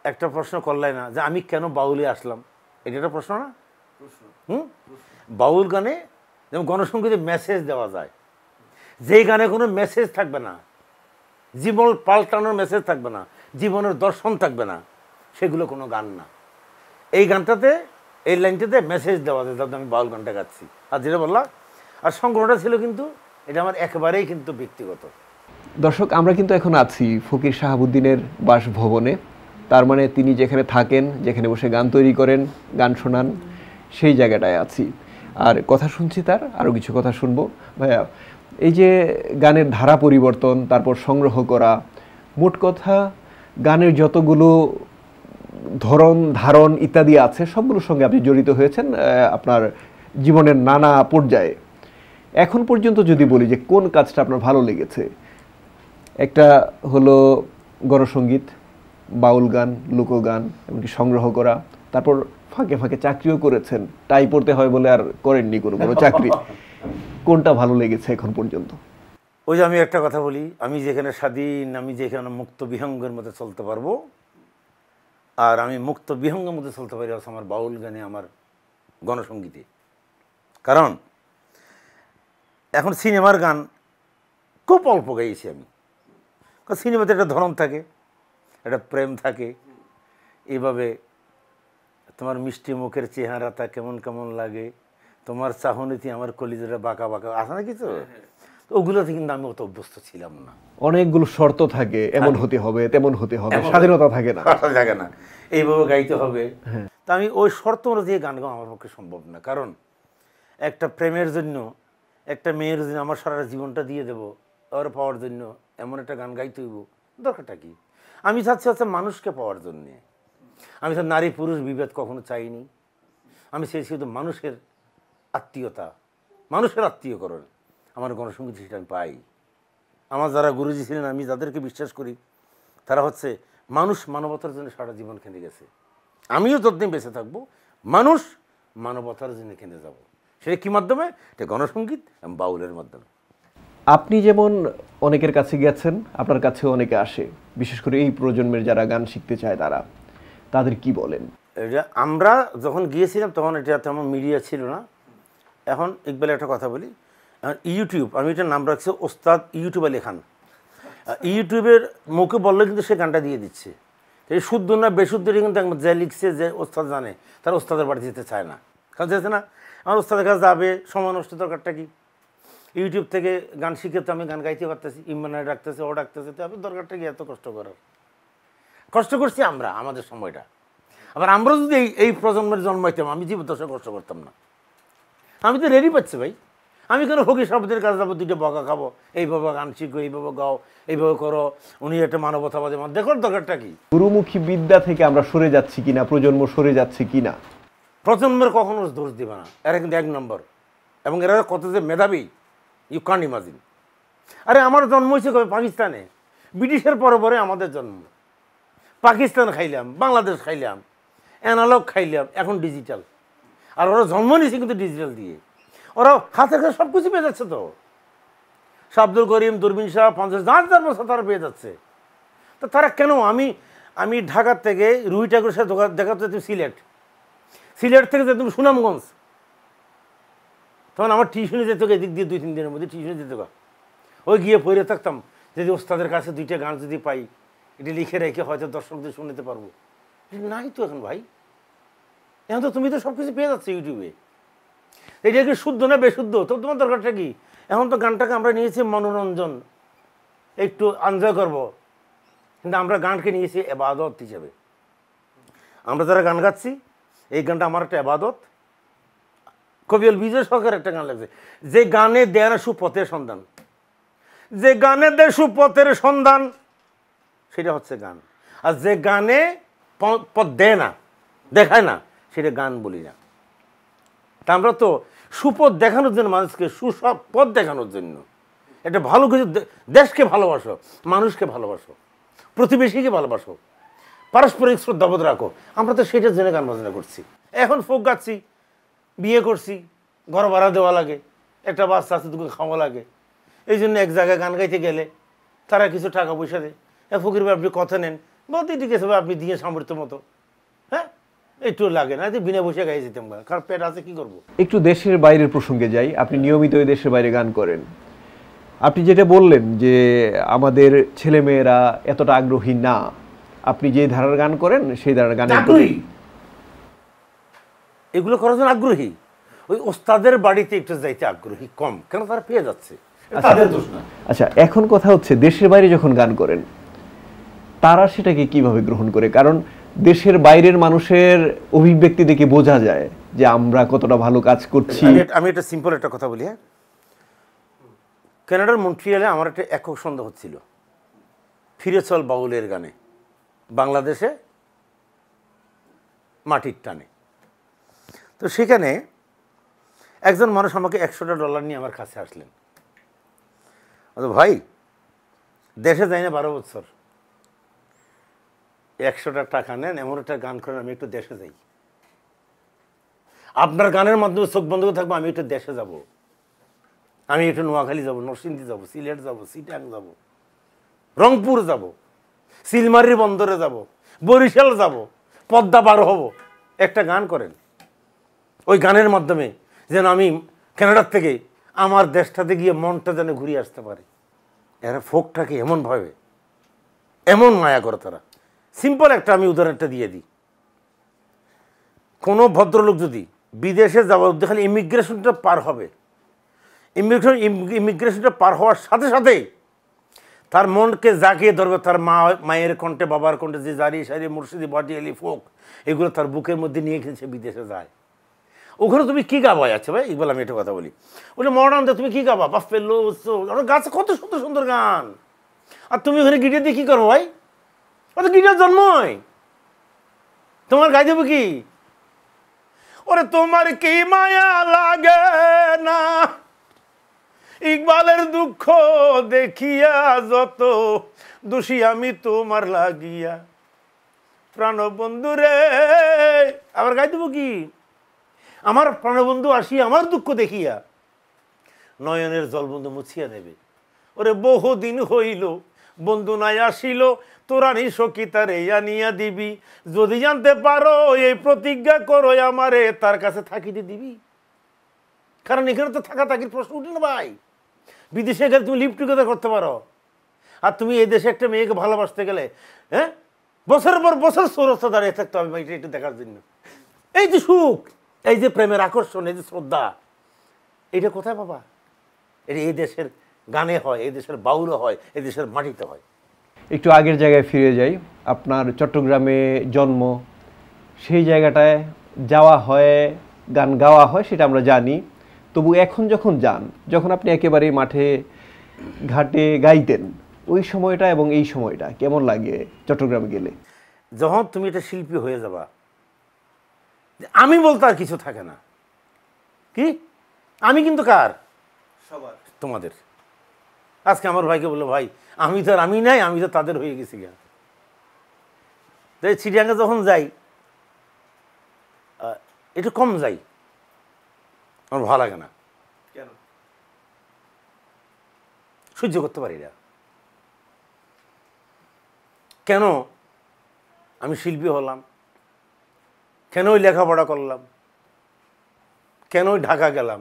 একটা প্রশ্ন করলাই না যে আমি কেন বাউলে আসলাম, এটা একটা প্রশ্ন না? বাউল গানে যেমন গণসঙ্গীতে মেসেজ দেওয়া যায়, যেই গানে কোনো মেসেজ থাকবে না, জীবন পাল্টানোর মেসেজ থাকবে না, জীবনের দর্শন থাকবে না, সেগুলো কোনো গান না। এই গানটাতে, এই লাইনটাতে মেসেজ দেওয়া যায়, যাতে আমি বাউল গানটা গাচ্ছি। আর যেটা বললাম, আর সংগ্রহটা ছিল কিন্তু এটা আমার একেবারেই কিন্তু ব্যক্তিগত। দর্শক, আমরা কিন্তু এখন আছি ফকির শাহাবুদ্দিনের বাসভবনে। তার মানে তিনি যেখানে থাকেন, যেখানে বসে গান তৈরি করেন, গান শোনান, সেই জায়গাটায় আছি। আর কথা শুনছি, তার আরও কিছু কথা শুনবো। ভাইয়া, এই যে গানের ধারা পরিবর্তন, তারপর সংগ্রহ করা, মোট কথা গানের যতগুলো ধারণ ইত্যাদি আছে, সবগুলোর সঙ্গে আপনি জড়িত হয়েছেন আপনার জীবনের নানা পর্যায়ে। এখন পর্যন্ত যদি বলি যে কোন কাজটা আপনার ভালো লেগেছে, একটা হলো গণসঙ্গীত, বাউল গান, লোকগান, এমনকি সংগ্রহ করা, তারপর ফাঁকে ফাঁকে চাকরিও করেছেন। টাই পড়তে হয় বলে আর করেননি কোনো বড় চাকরি। কোনটা ভালো লেগেছে এখন পর্যন্ত? ওই যে আমি একটা কথা বলি, আমি যেখানে স্বাধীন, আমি যেখানে মুক্ত বিহঙ্গের মধ্যে চলতে পারবো, আর আমি মুক্ত বিহঙ্গের মধ্যে চলতে পারি হচ্ছে আমার বাউল গানে, আমার গণসঙ্গীতে। কারণ এখন সিনেমার গান খুব অল্প গাইছি আমি। কারণ সিনেমাতে একটা ধরন থাকে, একটা প্রেম থাকে, এইভাবে তোমার মিষ্টি মুখের চেহারাটা কেমন কেমন লাগে, তোমার চাহনিতে আমার কলিজাটা বাঁকা বাঁকা, আছে না কিছু? তো ওগুলোতে কিন্তু আমি অত অভ্যস্ত ছিলাম না। অনেকগুলো শর্ত থাকে, এমন হতে হবে, তেমন হতে হবে, স্বাধীনতা থাকে না, থাকে না, এইভাবে গাইতে হবে। তা আমি ওই শর্ত অনুযায়ী গান গাওয়া আমার পক্ষে সম্ভব না। কারণ একটা প্রেমের জন্য, একটা মেয়ের জন্য আমার সারা জীবনটা দিয়ে দেবো, ওর পাওয়ার জন্য এমন একটা গান গাইতে হইব, দরকারটা কি? আমি চাচ্ছি হচ্ছে মানুষকে পাওয়ার জন্যে। আমি তো নারী পুরুষ বিভেদ কখনো চাইনি। আমি চেয়েছি শুধু মানুষের আত্মীয়তা, মানুষের আত্মীয়করণ। আমার গণসঙ্গীত সেটা আমি পাই। আমার যারা গুরুজি ছিলেন, আমি যাদেরকে বিশ্বাস করি, তারা হচ্ছে মানুষ মানবতার জন্য সারা জীবন খেলে গেছে। আমিও যতদিন বেঁচে থাকবো মানুষ মানবতার জন্য খেলে যাব। সেটা কী মাধ্যমে? এটা গণসঙ্গীত এবং বাউলের মাধ্যমে। আপনি যেমন অনেকের কাছে গেছেন, আপনার কাছেও অনেকে আসে, বিশেষ করে এই প্রজন্মের যারা গান শিখতে চায় তারা, তাদের কি বলেন? এটা আমরা যখন গিয়েছিলাম তখন এটা তেমন মিডিয়া ছিল না। এখন ইকবাল একটা কথা বলি, ইউটিউব, আমি এটার নাম রাখছি ওস্তাদ ইউটিউব আলী খান। ইউটিউবের মুখে বললে কিন্তু সে গানটা দিয়ে দিচ্ছে। এই শুদ্ধ না বেশুদ্ধটা কিন্তু যে লিখছে, যে ওস্তাদ জানে, তার ওস্তাদের বাড়ি যেতে চায় না। কারণ যেতে না, আমার ওস্তাদের কাছে যাবে, সময় নষ্ট, দরকারটা কি? ইউটিউব থেকে গান শিখে তো আমি গান গাইতে পারতেছি, ইমরান ডাকতেছে, ও ডাকতেছে, তো আমি দরকারটা কি এত কষ্ট করার? কষ্ট করছি আমরা আমাদের সময়টা। আবার আমরা যদি এই প্রজন্মের জন্মাইতাম, আমি জীবদ্দশা কষ্ট করতাম না। আমি তো রেডি পাচ্ছি ভাই। আমি কেন ফকির সাহেবদের কাছে যাবো, দুইটা বকা খাবো, এইভাবে গান শিখো, এইভাবে গাও, এইভাবে করো, উনি একটা মানবতাবাদী মানুষ, দেখো দরকারটা কি? গুরুমুখী বিদ্যা থেকে আমরা সরে যাচ্ছি কিনা, প্রজন্ম সরে যাচ্ছে কিনা? প্রজন্মের কখনো দোষ দিবে না, এরা কিন্তু এক নম্বর। এবং এরা কত যে মেধাবী, ইউ কান্ট ইমাজিন। আরে আমার জন্ম হয়েছে কবে? পাকিস্তানে। ব্রিটিশের পরে পরে আমাদের জন্ম। পাকিস্তান খাইলাম, বাংলাদেশ খাইলাম, অ্যানালগ খাইলাম, এখন ডিজিটাল। আর ওরা জন্ম নিয়েছে কিন্তু ডিজিটাল দিয়ে। ওরা হাতের কাছে সব কিছু পেয়ে যাচ্ছে। তো আব্দুল করিম, দূরবীন শাহ, 50,000 বছর তারা পেয়ে যাচ্ছে। তো তারা কেন? আমি ঢাকার থেকে রুই ঠাকুরের সাথে দেখা তুমি সিলেট থেকে যেতাম সুনামগঞ্জ, তখন আমার টিউশনে যেত এদিক দিয়ে 2-3 দিনের মধ্যে টিউশনে যেত। ওই গিয়ে পড়ে থাকতাম, যদি ওস্তাদের কাছে 2টা গান যদি পাই, এটি লিখে রেখে হয়তো দর্শকদের শুনতে পারবো। নাই তো এখন ভাই। এখন তো তুমি তো সব কিছু পেয়ে যাচ্ছ ইউটিউবে। এটা কি শুদ্ধ না বেশুদ্ধ? তো তোমার দরকারটা কি? এখন তো গানটাকে আমরা নিয়েছি মনোরঞ্জন, একটু এনজয় করবো, কিন্তু আমরা গানকে নিয়েছি এবাদত হিসেবে। আমরা যারা গান গাচ্ছি, এই গানটা আমার একটা এবাদত। কবিল বিজয় সরকার একটা গান লাগছে, যে গানে দেয় না সুপথের সন্ধান, যে গানে দেয় সুপথের সন্ধান, সেটা হচ্ছে গান। আর যে গানে পথ দেয় না, দেখায় না, সেটা গান বলি না। তা আমরা তো সুপথ দেখানোর জন্য, মানুষকে সুসব পথ দেখানোর জন্য, একটা ভালো কিছু, দেশকে ভালোবাসো, মানুষকে ভালোবাসো, প্রতিবেশীকে ভালোবাসো, পারস্পরিক শ্রদ্ধাবোধ রাখো। আমরা তো সেটার জন্য গান বাজনা করছি। এখন ফোক গাচ্ছি, বিয়ে করছি, ঘর ভাড়া দেওয়া লাগে, একটা বাচ্চা আছে, দুটো খাওয়া লাগে। এই জন্য এক জায়গায় গান গাইতে গেলে তারা কিছু টাকা পয়সা দেয়। ফকির ভাই আপনি কথা নেন, বলতে ঠিক আছে ভাই, আপনি দিয়ে সামর্থ্য মতো, হ্যাঁ একটু লাগে না, বিনা বসে গাই যেতাম, কারণ পেট আছে, কি করবো। একটু দেশের বাইরের প্রসঙ্গে যাই। আপনি নিয়মিত ওই দেশের বাইরে গান করেন। আপনি যেটা বললেন যে আমাদের ছেলেমেয়েরা এতটা আগ্রহী না, আপনি যে ধারার গান করেন সেই ধারার গান আগ্রহী, এগুলো করার জন্য আগ্রহী। ওই ওস্তাদের বাড়িতে একটু যাইতে আগ্রহী কম, কেন? তারা পেয়ে যাচ্ছে। তাদের দোষ না। আচ্ছা, এখন কথা হচ্ছে দেশের বাইরে যখন গান করেন তারা সেটাকে কিভাবে গ্রহণ করে? কারণ দেশের বাইরের মানুষের অভিব্যক্তি দেখে বোঝা যায় যে আমরা কতটা ভালো কাজ করছি। আমি একটা সিম্পল একটা কথা বলি। হ্যাঁ, কানাডার মন্ট্রিয়ালে আমার একটা একক সন্দেহ হচ্ছিল ফিরে চল বাউলের গানে, বাংলাদেশে মাটির টানে। তো সেখানে একজন মানুষ আমাকে $100 নিয়ে আমার কাছে আসলেন। ভাই, দেশে যাই না 12 বছর, 100টা টাকা নেন, এমন একটা গান করেন আমি একটু দেশে যাই, আপনার গানের মাধ্যমে চোখ বন্ধ করে থাকবো, আমি একটু দেশে যাব, আমি একটু নোয়াখালী যাব, নরসিংদী যাব, সিলেট যাব, চিটাং যাব, রংপুর যাব, সিলমারির বন্দরে যাব, বরিশাল যাব, পদ্মা পার হব, একটা গান করেন। ওই গানের মাধ্যমে যেন আমি কানাডার থেকে আমার দেশটাতে গিয়ে মনটা যেন ঘুরিয়ে আসতে পারে। এরা ফোকটাকে এমনভাবে এমন মায়া করে তারা। সিম্পল একটা আমি উদাহরণটা দিয়ে দিই। কোনো ভদ্রলোক যদি বিদেশে যাওয়ার উদ্দেশ্যে খালি ইমিগ্রেশনটা পার হবে, ইমিগ্রেশনটা পার হওয়ার সাথে সাথেই তার মনকে জাগিয়ে ধরবে তার মায়ের কণ্ঠে, বাবার কণ্ঠে, যে জারি সারি মুর্শিদি বাটিয়ালি ফোক, এগুলো তার বুকের মধ্যে নিয়ে খেলছে বিদেশে যায়। ওখানে তুমি কী গাবা আছে ভাই? এগুলো আমি একটা কথা বলি, ওটা মডার্ন, তুমি কী গাবা? বাফেলো গাছে কত সুন্দর সুন্দর গান, আর তুমি ওখানে গিটার দিয়ে কী করো ভাই? ওটা গিটার জন্মই, তোমার গাই দেবো কি? ওরে তোমার কি মায়া লাগে না ইকবালের দুঃখ দেখিয়া, যত দোষী আমি তোমার লাগিয়া, প্রাণবন্ধু রে। আবার গাই দেবো কি? আমার প্রাণবন্ধু আসিয়া আমার দুঃখ দেখিয়া নয়নের জলবন্ধু মুছিয়া দেবে। ওরে বহুদিন হইল বন্ধু নাই আসিল, তোরা নিশকি তারে আনিয়া দিবি, যদি জানতে পারো এই প্রতিজ্ঞা করো আমারে তার কাছে থাকিতে দিবি। কারণ এখানে তো থাকা থাকির প্রশ্ন উঠে না ভাই। বিদেশে গেলে তুমি লিভ টুগেদার করতে পারো, আর তুমি এই দেশে একটা মেয়েকে ভালোবাসতে গেলে হ্যাঁ বছরের পর বছর চৌরাস্তা দাঁড়িয়ে থাকতে হবে এটা একটু দেখার জন্য। এই যে সুখ, এই যে প্রেমের আকর্ষণ, এই যে শ্রদ্ধা, এটা কোথায় বাবা? এটা এই দেশের গানে হয়, এই দেশের বাউলে হয়, এই দেশের মাটিতে হয়। একটু আগের জায়গায় ফিরে যাই, আপনার চট্টগ্রামে জন্ম, সেই জায়গাটায় যাওয়া হয়, গান গাওয়া হয়, সেটা আমরা জানি। তবু এখন যখন যান, যখন আপনি একেবারে মাঠে ঘাটে গাইতেন, ওই সময়টা এবং এই সময়টা কেমন লাগে চট্টগ্রামে গেলে? যখন তুমি এটা শিল্পী হয়ে যাবা, আমি বলতে আর কিছু থাকে না। কি আমি কিন্তু কার? সবার, তোমাদের। আজকে আমার ভাইকে বললো, ভাই আমি তো আর আমি নাই, আমি তো তাদের হয়ে গেছি গা। তাই চিড়িয়াঙ্গা যখন যাই একটু কম যাই, আমার ভালো লাগে না। কেন? সহ্য করতে পারি না। কেন আমি শিল্পী হলাম, কেন ওই লেখাপড়া করলাম, কেন ওই ঢাকা গেলাম?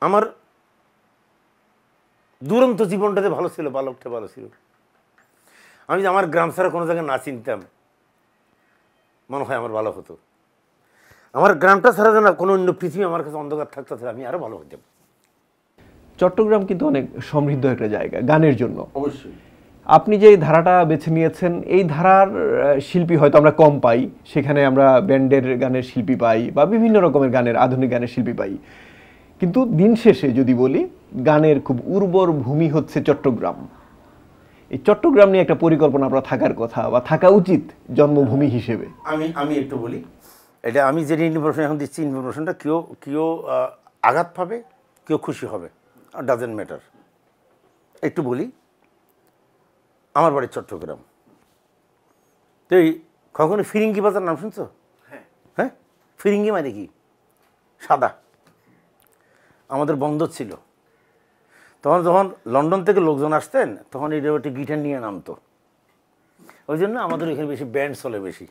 আমার দুরন্ত জীবনটাতে ভালো ছিল, বালকটা ভালো ছিল। আমি যে আমার গ্রাম ছাড়া কোনো জায়গায় না চিনতাম, মনে হয় আমার ভালো হতো। আমার গ্রামটা ছাড়া যেন কোনো অন্য পৃথিবী আমার কাছে অন্ধকার থাকতে, আমি আরো ভালো হতাম। চট্টগ্রাম কিন্তু অনেক সমৃদ্ধ একটা জায়গা গানের জন্য। অবশ্যই। আপনি যে ধারাটা বেছে নিয়েছেন, এই ধারার শিল্পী হয়তো আমরা কম পাই। সেখানে আমরা ব্যান্ডের গানের শিল্পী পাই বা বিভিন্ন রকমের গানের, আধুনিক গানের শিল্পী পাই। কিন্তু দিন শেষে যদি বলি, গানের খুব উর্বর ভূমি হচ্ছে চট্টগ্রাম। এই চট্টগ্রাম নিয়ে একটা পরিকল্পনা আপনার থাকার কথা বা থাকা উচিত জন্মভূমি হিসেবে। আমি একটু বলি, এটা আমি যে ইনফরমেশন এখন দিচ্ছি, ইনফরমেশনটা কেউ আঘাত পাবে, কেউ খুশি হবে, ডাজেন্ট ম্যাটার। একটু বলি, আমার বাড়ি চট্টগ্রাম। তো এই কখনো ফিরিঙ্গি বাজার নাম শুনছো? হ্যাঁ, ফিরিঙ্গি মানে কি? সাদা। আমাদের বন্ধ ছিল তখন, যখন লন্ডন থেকে লোকজন আসতেন তখন এই একটি গিটার নিয়ে নামতো। ওই জন্য আমাদের এখানে বেশি ব্যান্ড চলে, বেশি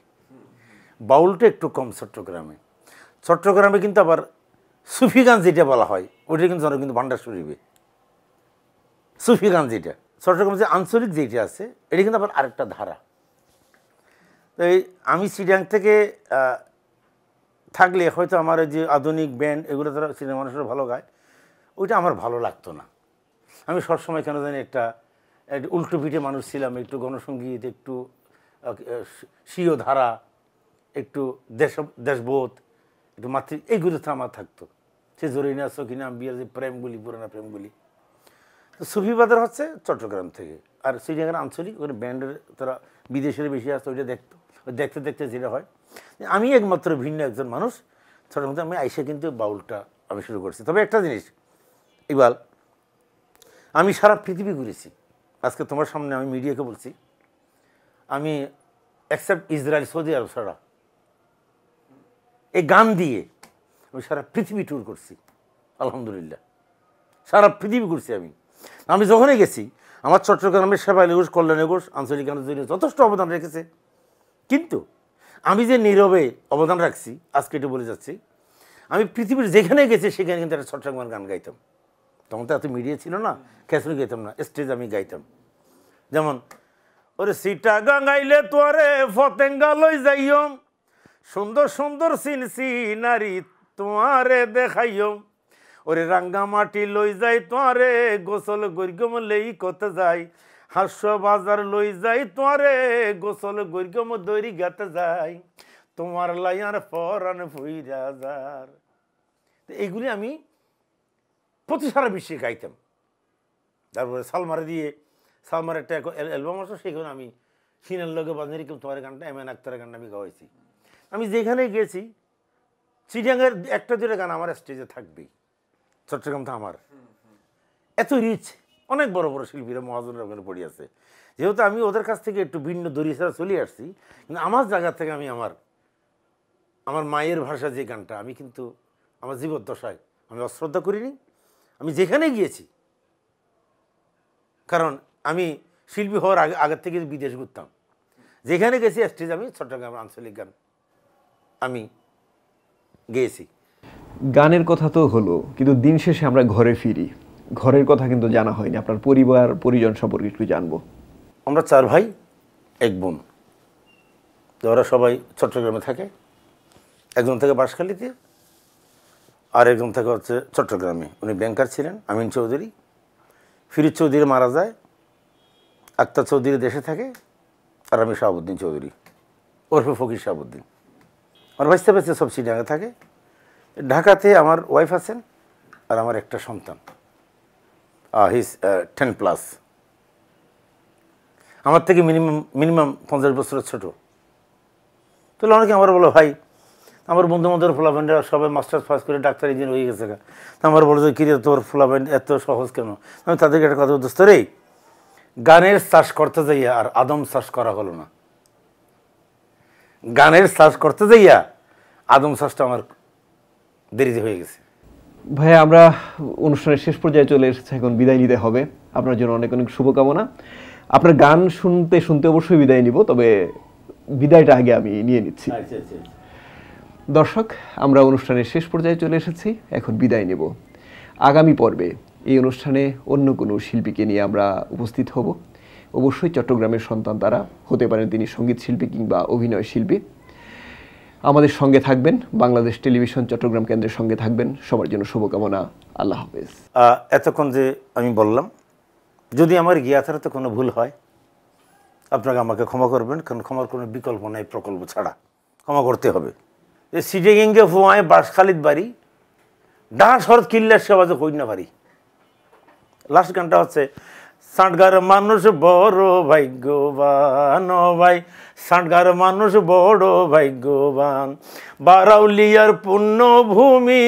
বাউলটা একটু কম চট্টগ্রামে। চট্টগ্রামে কিন্তু আবার সুফি গান যেটা বলা হয় ওইটা কিন্তু কিন্তু ভান্ডার শরীফে সুফি গান যেটা, চট্টগ্রামে যে আঞ্চলিক যেটা আছে এটা কিন্তু আবার আরেকটা ধারা। তো এই আমি চিটাং থেকে থাকলে হয়তো আমার যে আধুনিক ব্যান্ড এগুলো তারা সিনেমা মানুষেরা ভালো গায়, ওইটা আমার ভালো লাগতো না। আমি সবসময় কেন জানি একটা উল্টো পিঠে মানুষ ছিলাম, একটু গণসঙ্গীত, একটু স্বীয় ধারা, একটু দেশবোধ, একটু এইগুলো তো আমার থাকতো। সে জরিনা সকিনা বিয়ার যে প্রেমগুলি, পুরানা প্রেমগুলি। তো সুফিবাদের হচ্ছে চট্টগ্রাম থেকে, আর শ্রীনগর আঞ্চলিক ওখানে ব্যান্ডের তারা বিদেশের বেশি আসতো, ওইটা দেখতো। ওই দেখতে দেখতে যেটা হয়, আমি একমাত্র ভিন্ন একজন মানুষ চট্টগ্রামে আমি আইসে কিন্তু বাউলটা আমি শুরু করছি। তবে একটা জিনিস ইকবাল, আমি সারা পৃথিবী ঘুরেছি। আজকে তোমার সামনে আমি মিডিয়াকে বলছি, আমি অ্যাকসেপ্ট ইসরায়েল, সৌদি আরব ছাড়া এই গান দিয়ে আমি সারা পৃথিবী ট্যুর করছি আলহামদুলিল্লাহ। সারা পৃথিবী ঘুরছি আমি। আমি যখনই গেছি আমার চট্টগ্রামের সেবাইল ঘোষ, কল্যাণী ঘোষ আঞ্চলিক গানের জন্য যথেষ্ট অবদান রেখেছে। কিন্তু আমি যে নীরবে অবদান রাখছি আজকে এটা বলে যাচ্ছি, আমি পৃথিবীর যেখানে গেছি সেখানে কিন্তু একটা চট্টগ্রামের গান গাইতাম। তখন তো এত মিডিয়া ছিল না, ক্যাসেট গাইতাম না, স্টেজ আমি গাইতাম। যেমন ওরে সিটা গাঙ্গাইলে তোরে ফতেঙ্গা লই যাইও, সুন্দর সুন্দর সিনারি তোমারে দেখাইও, ওরে রাঙ্গা মাটি লই যাই তোরে গোসল গরিগম লেই কত যাই, হাস্য বাজার লই যাই তোরে গোসল গরিগম দৈরি গাতে যাই, তোমার লাইয়ার পরান ফুইরা যার। এইগুলি আমি প্রতি সারা বিশ্বে গাইতাম। তারপরে সালমারে দিয়ে, সালমার একটা অ্যালবাম আসো, সেখানে আমি সিনের লগে বাজারি তোমার গানটা, এম এন আক্তারের গানটা আমি গাওয়াইছি। আমি যেখানে গেছি চিড়িয়াঙ্গের একটা দুটো গান আমার স্টেজে থাকবেই। চট্টগ্রাম তো আমার এত রিচ, অনেক বড় বড় শিল্পীরা মহাজনের ওখানে পড়ে আছে। যেহেতু আমি ওদের কাছ থেকে একটু ভিন্ন দড়ি ছাড়া চলে আসছি, কিন্তু আমার জায়গা থেকে আমি আমার মায়ের ভাষা যে গানটা আমি কিন্তু আমার জীবদ্দশায় আমি অশ্রদ্ধা করিনি। আমি যেখানে গিয়েছি, কারণ আমি শিল্পী হওয়ার আগের থেকে বিদেশ ঘুরতাম, যেখানে গেছি স্টেজ আমি চট্টগ্রাম আঞ্চলিক গান আমি গেয়েছি। গানের কথা তো হলো, কিন্তু দিন শেষে আমরা ঘরে ফিরি, ঘরের কথা কিন্তু জানা হয়নি। আপনার পরিবার পরিজন সম্পর্কে একটু জানবো। আমরা 4 ভাই 1 বোন, ওরা সবাই চট্টগ্রামে থাকে। একজন থেকে বাঁশখালীতে, আর একজন থেকে হচ্ছে চট্টগ্রামে। উনি ব্যাংকার ছিলেন, আমিন চৌধুরী। ফিরোজ চৌধুরী মারা যায়, আক্তার চৌধুরী দেশে থাকে, আর আমি শাহাবুদ্দিন চৌধুরী ওরফে ফকির শাহাবুদ্দিন। আমার বাচ্চা বাচ্চা সব চিটাগাঙ্গে থাকে। ঢাকাতে আমার ওয়াইফ আছেন, আর আমার একটা সন্তান, হিজ 10+। আমার থেকে মিনিমাম 50 বছরের ছোট। তাহলে অনেকে আমার বলো, ভাই আমার বন্ধু বান্ধবের ফোলাফ্রেন্ডরা সবাই মাস্টার্স পাস করে ডাক্তার ইঞ্জিনিয়ার হয়ে গেছে, আমার বলো যে কিরে তোর ফোলাফ্রেন্ড এত সহজ কেন? আমি তাদেরকে একটা কথা দোস্ত রে, গানের চাষ করতে যাইয়া আর আদম চাষ করা হলো না। গানের চাষ করতে যাইয়া আদম চাষটা আমার দেরিতে হয়ে গেছে। ভাইয়া, আমরা অনুষ্ঠানের শেষ পর্যায়ে চলে এসেছি, এখন বিদায় নিতে হবে। আপনার জন্য অনেক অনেক শুভকামনা। আপনার গান শুনতে শুনতে অবশ্যই বিদায় নিব, তবে বিদায়টা আগে আমি নিয়ে নিচ্ছি। দর্শক, আমরা অনুষ্ঠানের শেষ পর্যায়ে চলে এসেছি, এখন বিদায় নেব। আগামী পর্বে এই অনুষ্ঠানে অন্য কোনো শিল্পীকে নিয়ে আমরা উপস্থিত হব। অবশ্যই চট্টগ্রামের সন্তান তারা, হতে পারেন তিনি সঙ্গীত শিল্পী কিংবা অভিনয় শিল্পী। আমাদের সঙ্গে থাকবেন, বাংলাদেশ টেলিভিশন চট্টগ্রাম কেন্দ্রের সঙ্গে থাকবেন। সবার জন্য শুভকামনা। আল্লাহ হাফেজ। এতক্ষণ যে আমি বললাম, যদি আমার জ্ঞাতারতে কোনো ভুল হয় আপনাকে আমাকে ক্ষমা করবেন, কারণ ক্ষমার কোনো বিকল্প নাই প্রকল্প ছাড়া, ক্ষমা করতে হবে। যে সিটেগিঙ্গে ফুয়ায় বাঁশখালীত বাড়ি, ডাঁ শরৎ কিল্লার সেবাজে হই না বাড়ি। লাস্ট গানটা হচ্ছে, ষাটগার মানুষ বড় ভাগ্যবান, ভাই ষাটগার মানুষ বড় ভাগ্যবান, বারাউলিয়ার পুণ্যভূমি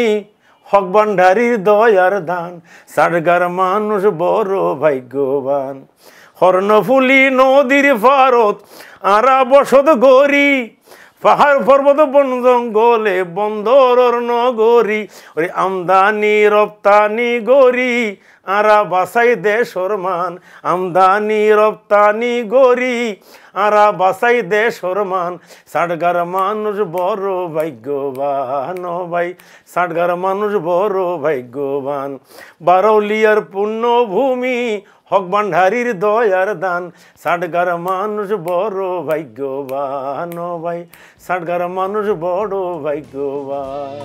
হক ভান্ডারীর দয়ার দান, ষাটগার মানুষ বড় ভাগ্যবান। হর্ণফুলি নদীর ফারত আরা বসত গরি, পাহাড় পর্বত বন জঙ্গলে বন্দর নগরী, ওরে আমদানি রপ্তানি গরি আরা বাসাই দেশর মান, আমদানি রপ্তানি গরি আরা বাসাই দেশর মান। ষাটগার মানুষ বড় ভাগ্যবান, ভাই ষাটগার মানুষ বড় ভাগ্যবান, বারৌলিয়ার পুণ্যভূমি হক ভান্ডারীর দয়ার দান, ষাটগার মানুষ বড় ভাগ্যবান, ভাই ষাটগার মানুষ বড় ভাগ্যবান।